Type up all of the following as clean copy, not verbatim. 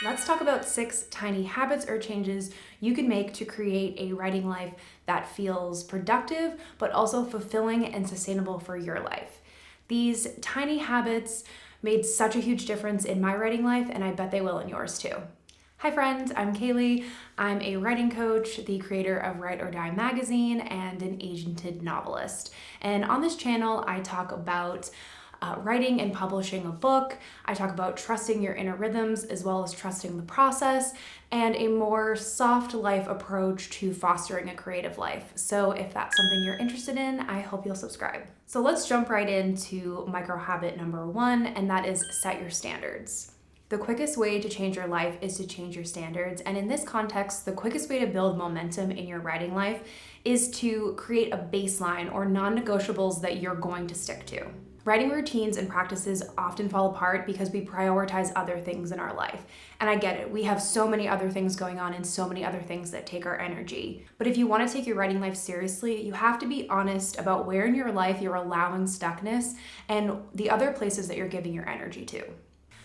Let's talk about 6 tiny habits or changes you can make to create a writing life that feels productive, but also fulfilling and sustainable for your life. These tiny habits made such a huge difference in my writing life, and I bet they will in yours too. Hi friends, I'm Kaylee. I'm a writing coach, the creator of Write or Die magazine, and an agented novelist. And on this channel, I talk about writing and publishing a book. I talk about trusting your inner rhythms as well as trusting the process, and a more soft life approach to fostering a creative life. So if that's something you're interested in, I hope you'll subscribe. So let's jump right into micro habit number 1, and that is set your standards. The quickest way to change your life is to change your standards. And in this context, the quickest way to build momentum in your writing life is to create a baseline or non-negotiables that you're going to stick to. Writing routines and practices often fall apart because we prioritize other things in our life. And I get it, we have so many other things going on and so many other things that take our energy. But if you want to take your writing life seriously, you have to be honest about where in your life you're allowing stuckness and the other places that you're giving your energy to.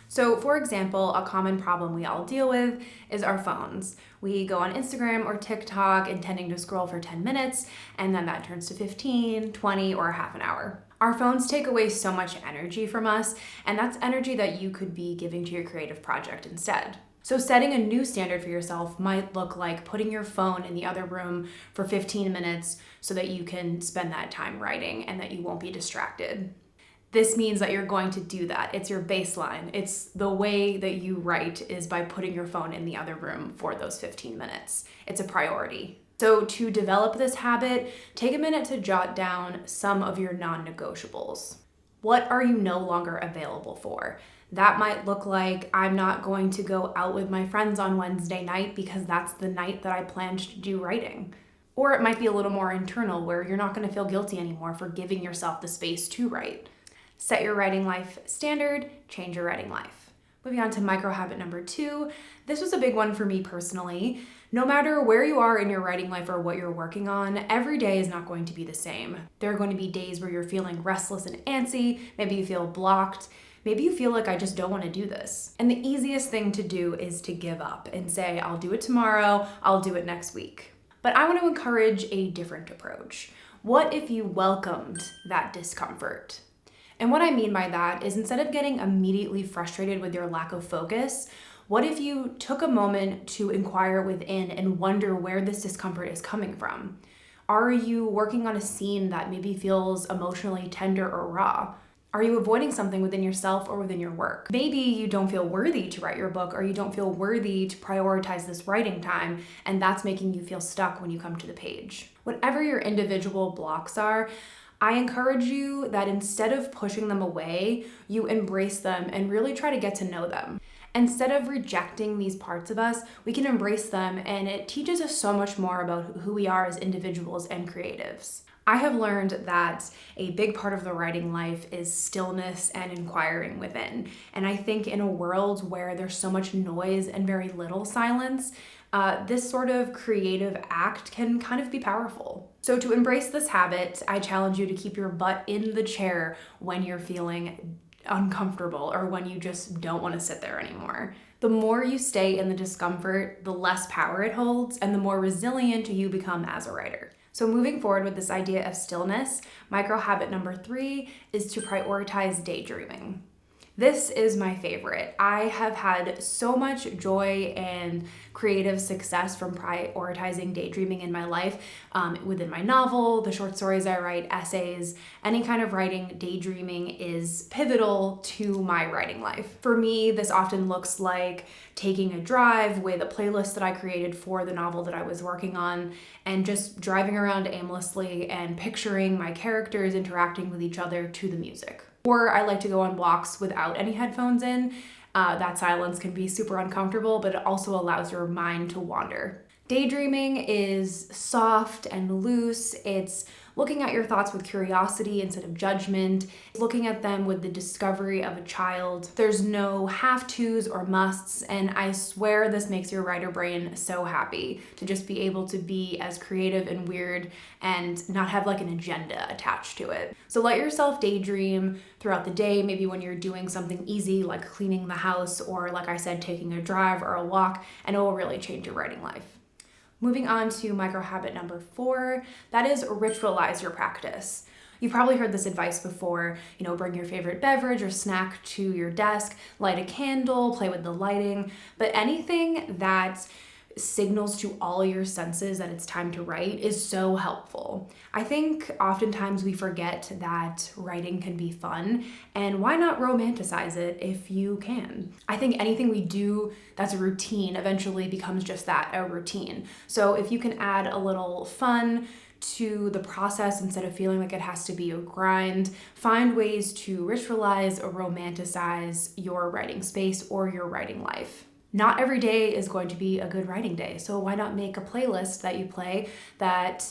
So for example, a common problem we all deal with is our phones. We go on Instagram or TikTok intending to scroll for 10 minutes, and then that turns to 15, 20, or a half an hour. Our phones take away so much energy from us, and that's energy that you could be giving to your creative project instead. So setting a new standard for yourself might look like putting your phone in the other room for 15 minutes so that you can spend that time writing and that you won't be distracted. This means that you're going to do that. It's your baseline. It's the way that you write is by putting your phone in the other room for those 15 minutes. It's a priority. So to develop this habit, take a minute to jot down some of your non-negotiables. What are you no longer available for? That might look like I'm not going to go out with my friends on Wednesday night because that's the night that I planned to do writing. Or it might be a little more internal where you're not going to feel guilty anymore for giving yourself the space to write. Set your writing life standard, change your writing life. Moving on to micro habit number 2. This was a big one for me personally. No matter where you are in your writing life or what you're working on, every day is not going to be the same. There are going to be days where you're feeling restless and antsy, maybe you feel blocked, maybe you feel like I just don't want to do this. And the easiest thing to do is to give up and say, I'll do it tomorrow, I'll do it next week. But I want to encourage a different approach. What if you welcomed that discomfort? And what I mean by that is instead of getting immediately frustrated with your lack of focus, what if you took a moment to inquire within and wonder where this discomfort is coming from? Are you working on a scene that maybe feels emotionally tender or raw? Are you avoiding something within yourself or within your work? Maybe you don't feel worthy to write your book, or you don't feel worthy to prioritize this writing time, and that's making you feel stuck when you come to the page. Whatever your individual blocks are, I encourage you that instead of pushing them away, you embrace them and really try to get to know them. Instead of rejecting these parts of us, we can embrace them, and it teaches us so much more about who we are as individuals and creatives. I have learned that a big part of the writing life is stillness and inquiring within. And I think in a world where there's so much noise and very little silence, this sort of creative act can kind of be powerful. So to embrace this habit, I challenge you to keep your butt in the chair when you're feeling uncomfortable or when you just don't want to sit there anymore. The more you stay in the discomfort, the less power it holds, and the more resilient you become as a writer. So moving forward with this idea of stillness, micro habit number 3 is to prioritize daydreaming. This is my favorite. I have had so much joy and creative success from prioritizing daydreaming in my life. Within my novel, the short stories I write, essays, any kind of writing, daydreaming is pivotal to my writing life. For me, this often looks like taking a drive with a playlist that I created for the novel that I was working on and just driving around aimlessly and picturing my characters interacting with each other to the music. Or I like to go on walks without any headphones in. That silence can be super uncomfortable, but it also allows your mind to wander. Daydreaming is soft and loose. It's looking at your thoughts with curiosity instead of judgment, looking at them with the discovery of a child. There's no have-tos or musts, and I swear this makes your writer brain so happy to just be able to be as creative and weird and not have like an agenda attached to it. So let yourself daydream throughout the day, maybe when you're doing something easy like cleaning the house or, like I said, taking a drive or a walk, and it will really change your writing life. Moving on to micro habit number 4, that is ritualize your practice. You've probably heard this advice before, bring your favorite beverage or snack to your desk, light a candle, play with the lighting, but anything that signals to all your senses that it's time to write is so helpful. I think oftentimes we forget that writing can be fun, and why not romanticize it if you can? I think anything we do that's a routine eventually becomes just that, a routine. So if you can add a little fun to the process instead of feeling like it has to be a grind, find ways to ritualize or romanticize your writing space or your writing life. Not every day is going to be a good writing day, so why not make a playlist that you play that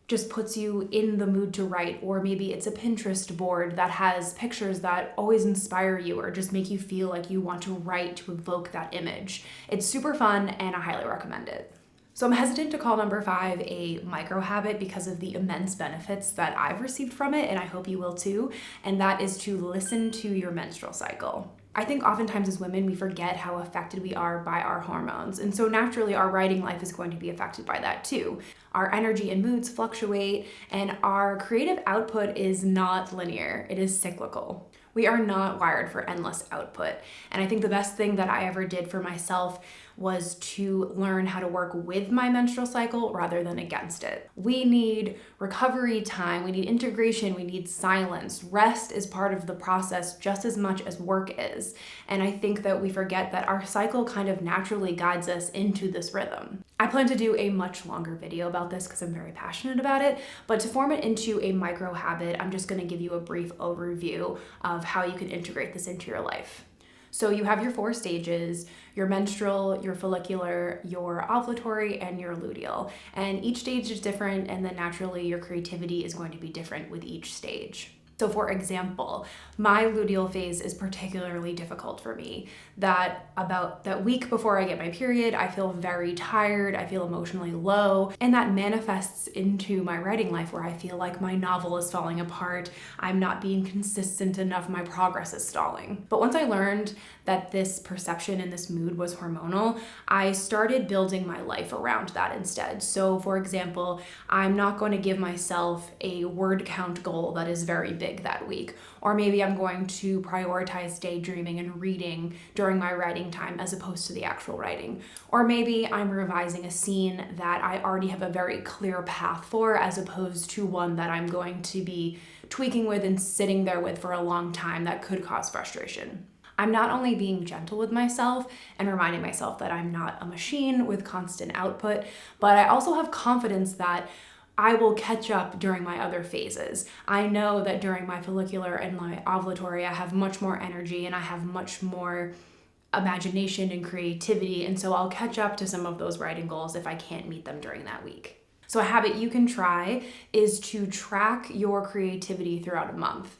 just puts you in the mood to write, or maybe it's a Pinterest board that has pictures that always inspire you or just make you feel like you want to write to evoke that image. It's super fun and I highly recommend it. So I'm hesitant to call number 5 a micro habit because of the immense benefits that I've received from it, and I hope you will too, and that is to listen to your menstrual cycle. I think oftentimes as women, we forget how affected we are by our hormones. And so naturally, our writing life is going to be affected by that too. Our energy and moods fluctuate, and our creative output is not linear, it is cyclical. We are not wired for endless output. And I think the best thing that I ever did for myself was to learn how to work with my menstrual cycle rather than against it. We need recovery time, we need integration, we need silence. Rest is part of the process just as much as work is. And I think that we forget that our cycle kind of naturally guides us into this rhythm. I plan to do a much longer video about this because I'm very passionate about it, but to form it into a micro habit, I'm just gonna give you a brief overview of how you can integrate this into your life. So you have your 4 stages: your menstrual, your follicular, your ovulatory, and your luteal. And each stage is different, and then naturally your creativity is going to be different with each stage. So for example, my luteal phase is particularly difficult for me. About that week before I get my period, I feel very tired, I feel emotionally low, and that manifests into my writing life where I feel like my novel is falling apart, I'm not being consistent enough, my progress is stalling. But once I learned that this perception and this mood was hormonal, I started building my life around that instead. So for example, I'm not going to give myself a word count goal that is very big that week. Or maybe I'm going to prioritize daydreaming and reading during my writing time as opposed to the actual writing. Or maybe I'm revising a scene that I already have a very clear path for as opposed to one that I'm going to be tweaking with and sitting there with for a long time that could cause frustration. I'm not only being gentle with myself and reminding myself that I'm not a machine with constant output, but I also have confidence that I will catch up during my other phases. I know that during my follicular and my ovulatory, I have much more energy and I have much more imagination and creativity, and so I'll catch up to some of those writing goals if I can't meet them during that week. So a habit you can try is to track your creativity throughout a month.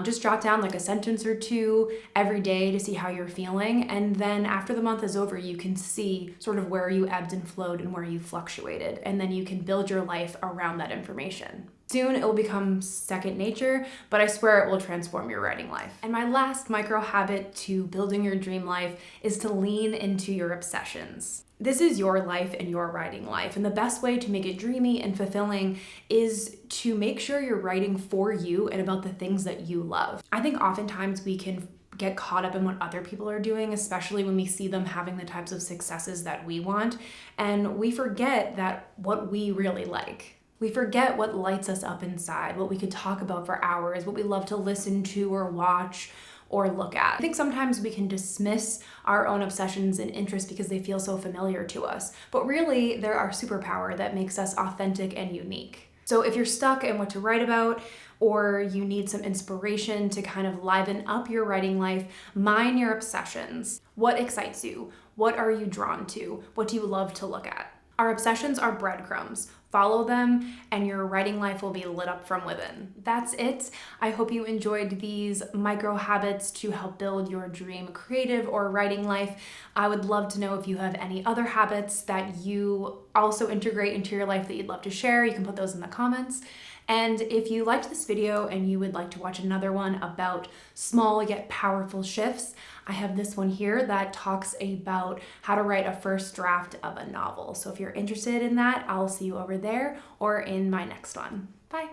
Just jot down like a sentence or 2 every day to see how you're feeling. And then after the month is over, you can see sort of where you ebbed and flowed and where you fluctuated. And then you can build your life around that information. Soon it will become second nature, but I swear it will transform your writing life. And my last micro habit to building your dream life is to lean into your obsessions. This is your life and your writing life, and the best way to make it dreamy and fulfilling is to make sure you're writing for you and about the things that you love. I think oftentimes we can get caught up in what other people are doing, especially when we see them having the types of successes that we want, and we forget that what we really like. We forget what lights us up inside, what we could talk about for hours, what we love to listen to or watch or look at. I think sometimes we can dismiss our own obsessions and interests because they feel so familiar to us, but really they're our superpower that makes us authentic and unique. So if you're stuck in what to write about, or you need some inspiration to kind of liven up your writing life, mine your obsessions. What excites you? What are you drawn to? What do you love to look at? Our obsessions are breadcrumbs. Follow them and your writing life will be lit up from within. That's it. I hope you enjoyed these micro habits to help build your dream creative or writing life. I would love to know if you have any other habits that you also integrate into your life that you'd love to share. You can put those in the comments. And if you liked this video and you would like to watch another one about small yet powerful shifts, I have this one here that talks about how to write a first draft of a novel. So if you're interested in that, I'll see you over there or in my next one. Bye.